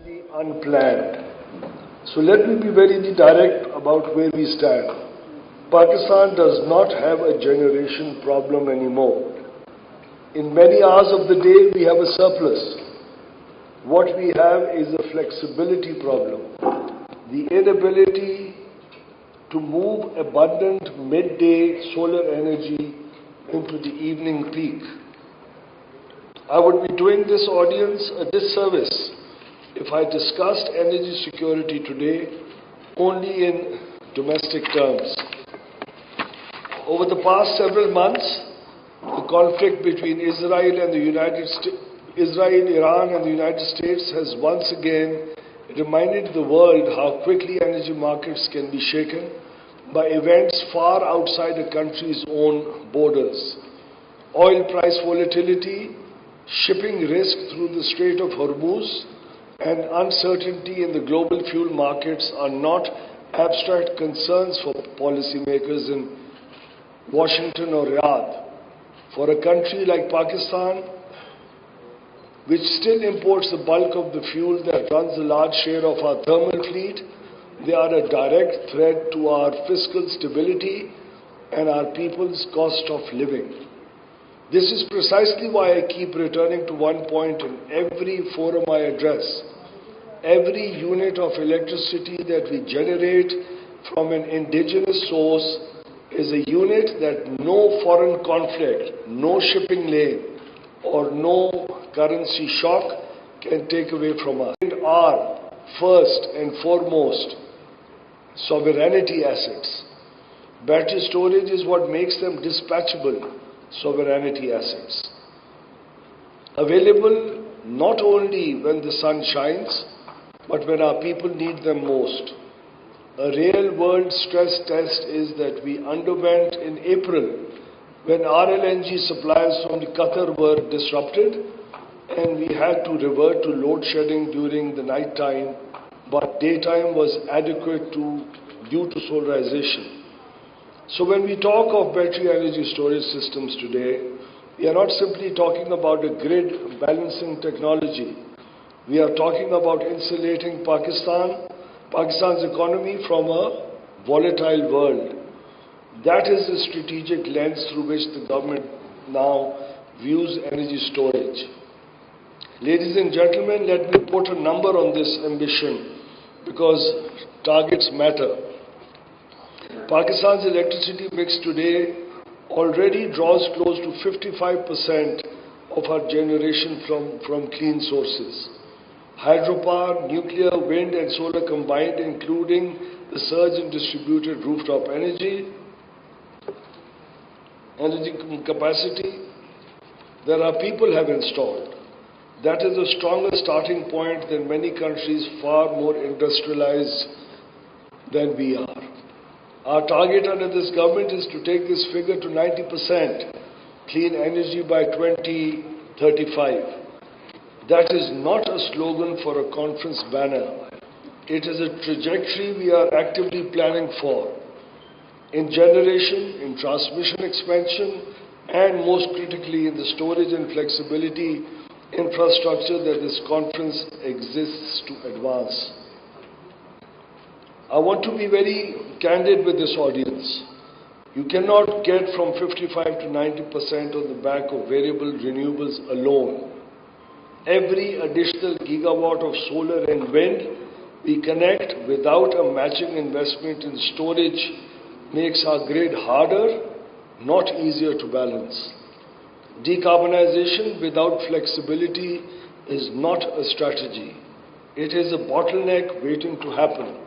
the unplanned. So let me be very direct about where we stand. Pakistan does not have a generation problem anymore. In many hours of the day, we have a surplus. What we have is a flexibility problem. The inability to move abundant midday solar energy into the evening peak. I would be doing this audience a disservice if I discussed energy security today only in domestic terms. Over the past several months, the conflict between Israel, Iran and the United States has once again reminded the world how quickly energy markets can be shaken by events far outside a country's own borders. Oil price volatility, shipping risk through the Strait of Hormuz, and uncertainty in the global fuel markets are not abstract concerns for policymakers in Washington or Riyadh. For a country like Pakistan, which still imports the bulk of the fuel that runs a large share of our thermal fleet, they are a direct threat to our fiscal stability and our people's cost of living. This is precisely why I keep returning to one point in every forum I address. Every unit of electricity that we generate from an indigenous source is a unit that no foreign conflict, no shipping lane, or no currency shock can take away from us. And are first and foremost sovereignty assets. Battery storage is what makes them dispatchable sovereignty assets. Available not only when the sun shines, but when our people need them most. A real-world stress test is that we underwent in April when RLNG supplies from Qatar were disrupted and we had to revert to load shedding during the night time, but daytime was adequate due to solarization. So when we talk of battery energy storage systems today, we are not simply talking about a grid balancing technology. We are talking about insulating Pakistan's economy from a volatile world. That is the strategic lens through which the government now views energy storage. Ladies and gentlemen, let me put a number on this ambition because targets matter. Pakistan's electricity mix today already draws close to 55% of our generation from clean sources. Hydropower, nuclear, wind and solar combined, including the surge in distributed rooftop energy capacity that our people have installed. That is a stronger starting point than many countries far more industrialized than we are. Our target under this government is to take this figure to 90% clean energy by 2035. That is not a slogan for a conference banner. It is a trajectory we are actively planning for. In generation, in transmission expansion, and most critically in the storage and flexibility infrastructure that this conference exists to advance. I want to be very candid with this audience. You cannot get from 55 to 90% on the back of variable renewables alone. Every additional gigawatt of solar and wind we connect without a matching investment in storage makes our grid harder, not easier to balance. Decarbonization without flexibility is not a strategy. It is a bottleneck waiting to happen.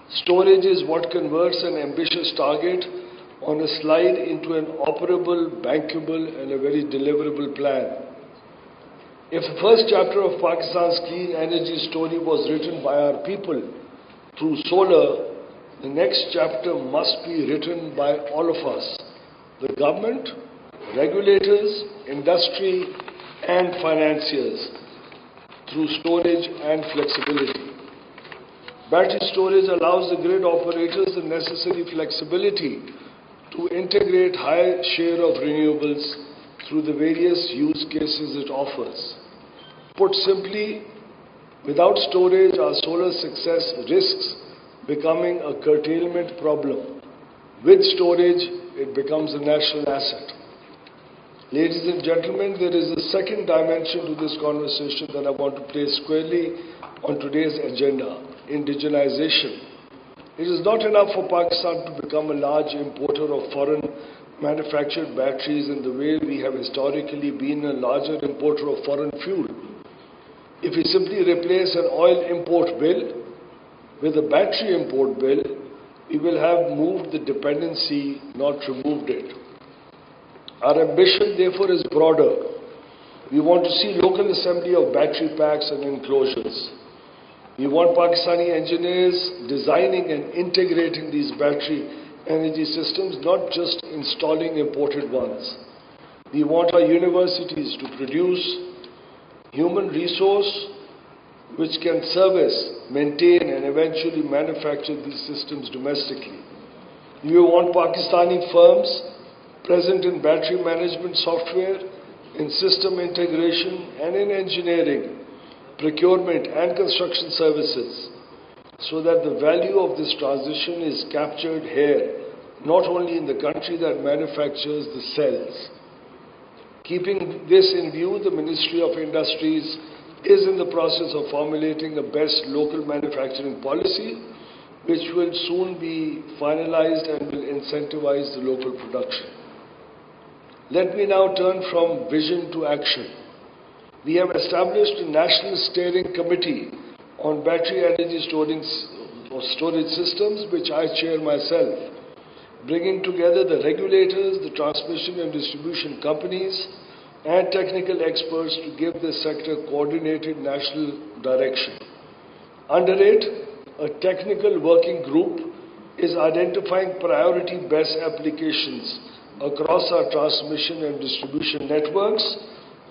Storage is what converts an ambitious target on a slide into an operable, bankable, and a very deliverable plan. If the first chapter of Pakistan's clean energy story was written by our people through solar, the next chapter must be written by all of us, the government, regulators, industry, and financiers, through storage and flexibility. Battery storage allows the grid operators the necessary flexibility to integrate high share of renewables through the various use cases it offers. Put simply, Without storage, our solar success risks becoming a curtailment problem. With storage, it becomes a national asset. Ladies and gentlemen, there is a second dimension to this conversation that I want to place squarely on today's agenda: indigenization. It is not enough for Pakistan to become a large importer of foreign manufactured batteries in the way we have historically been a larger importer of foreign fuel. If we simply replace an oil import bill with a battery import bill, we will have moved the dependency, not removed it. Our ambition, therefore, is broader. We want to see local assembly of battery packs and enclosures. We want Pakistani engineers designing and integrating these battery energy systems, not just installing imported ones. We want our universities to produce human resource which can service, maintain, and eventually manufacture these systems domestically. We want Pakistani firms present in battery management software, in system integration, and in engineering, procurement, and construction services, so that the value of this transition is captured here, not only in the country that manufactures the cells. Keeping this in view, the Ministry of Industries is in the process of formulating a best local manufacturing policy, which will soon be finalized and will incentivize the local production. Let me now turn from vision to action. We have established a National Steering Committee on Battery Energy Storage Systems, which I chair myself, bringing together the regulators, the transmission and distribution companies, and technical experts to give this sector coordinated national direction. Under it, a technical working group is identifying priority best applications across our transmission and distribution networks,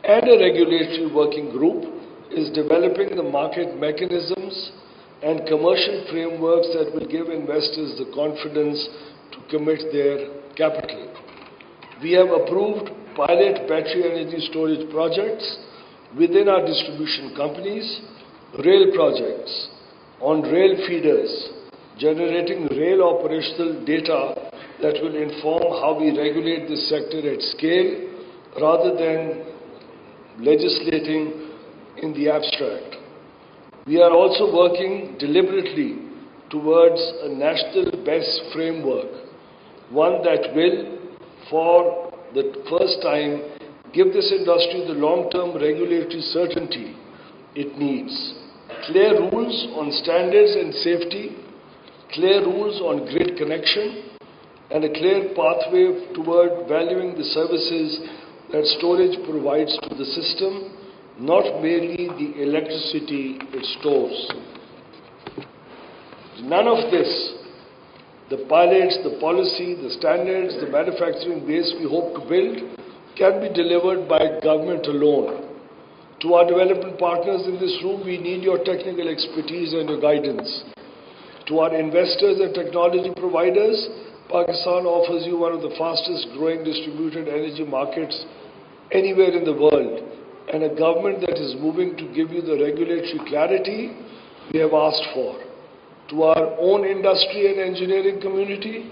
and a regulatory working group is developing the market mechanisms and commercial frameworks that will give investors the confidence to commit their capital. We have approved pilot battery energy storage projects within our distribution companies, rail projects on rail feeders, generating rail operational data that will inform how we regulate this sector at scale rather than legislating in the abstract. We are also working deliberately towards a national best framework, one that will, for the first time, give this industry the long-term regulatory certainty it needs. Clear rules on standards and safety, clear rules on grid connection, and a clear pathway toward valuing the services that storage provides to the system, not merely the electricity it stores. None of this, the pilots, the policy, the standards, the manufacturing base we hope to build, can be delivered by government alone. To our development partners in this room, we need your technical expertise and your guidance. To our investors and technology providers, Pakistan offers you one of the fastest growing distributed energy markets anywhere in the world, and a government that is moving to give you the regulatory clarity we have asked for. To our own industry and engineering community,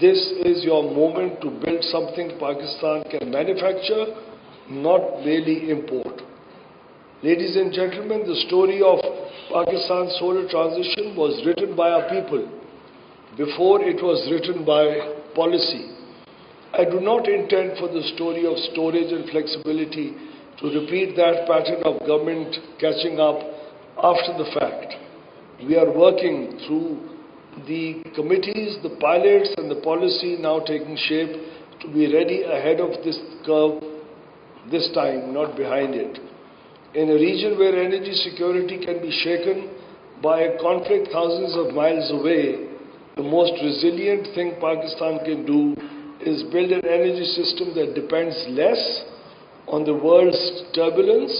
this is your moment to build something Pakistan can manufacture, not merely import. Ladies and gentlemen, the story of Pakistan's solar transition was written by our people before it was written by policy. I do not intend for the story of storage and flexibility to repeat that pattern of government catching up after the fact. We are working through the committees, the pilots, and the policy now taking shape to be ready ahead of this curve this time, not behind it. In a region where energy security can be shaken by a conflict thousands of miles away, the most resilient thing Pakistan can do is build an energy system that depends less on the world's turbulence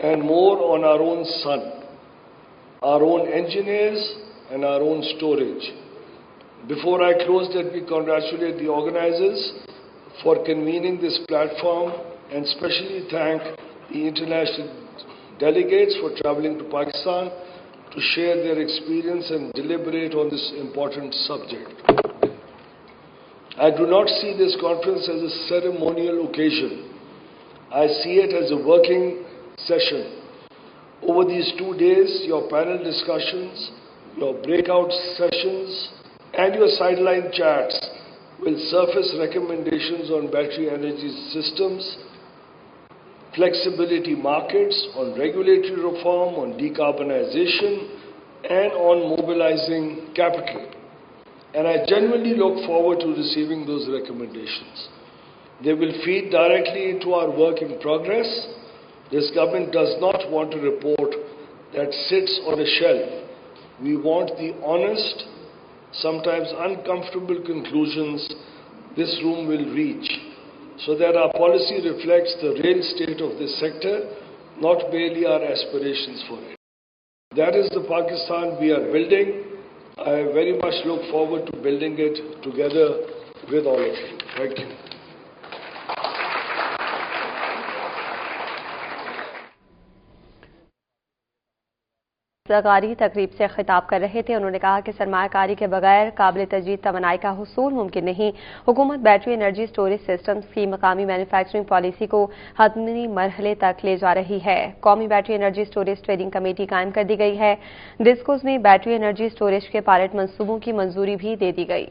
and more on our own sun, our own engineers, and our own storage. Before I close, let me congratulate the organizers for convening this platform and especially thank the International delegates for traveling to Pakistan to share their experience and deliberate on this important subject. I do not see this conference as a ceremonial occasion. I see it as a working session. Over these 2 days, your panel discussions, your breakout sessions, and your sideline chats will surface recommendations on battery energy systems, flexibility markets, on regulatory reform, on decarbonization, and on mobilizing capital. And I genuinely look forward to receiving those recommendations. They will feed directly into our work in progress. This government does not want a report that sits on a shelf. We want the honest, sometimes uncomfortable conclusions this room will reach, so that our policy reflects the real state of this sector, not merely our aspirations for it. That is the Pakistan we are building. I very much look forward to building it together with all of you. Thank you. लेघारी तकरीब से खिताब कर रहे थे। उन्होंने कहा कि सरमायाकारी के बगैर काबिल तजदीद तवानाई का हुसूल मुमकिन नहीं। हुकूमत बैटरी एनर्जी स्टोरेज सिस्टम्स की मकामी मैन्युफैक्चरिंग पॉलिसी को हतमी मरहले तक ले जा रही है। कौमी battery energy storage trading committee कायम कर दी गई है। डिस्कोज में बैटरी एनर्जी स्टोरेज के पायलट मंसूबों की मंजूरी भी दे दी गई।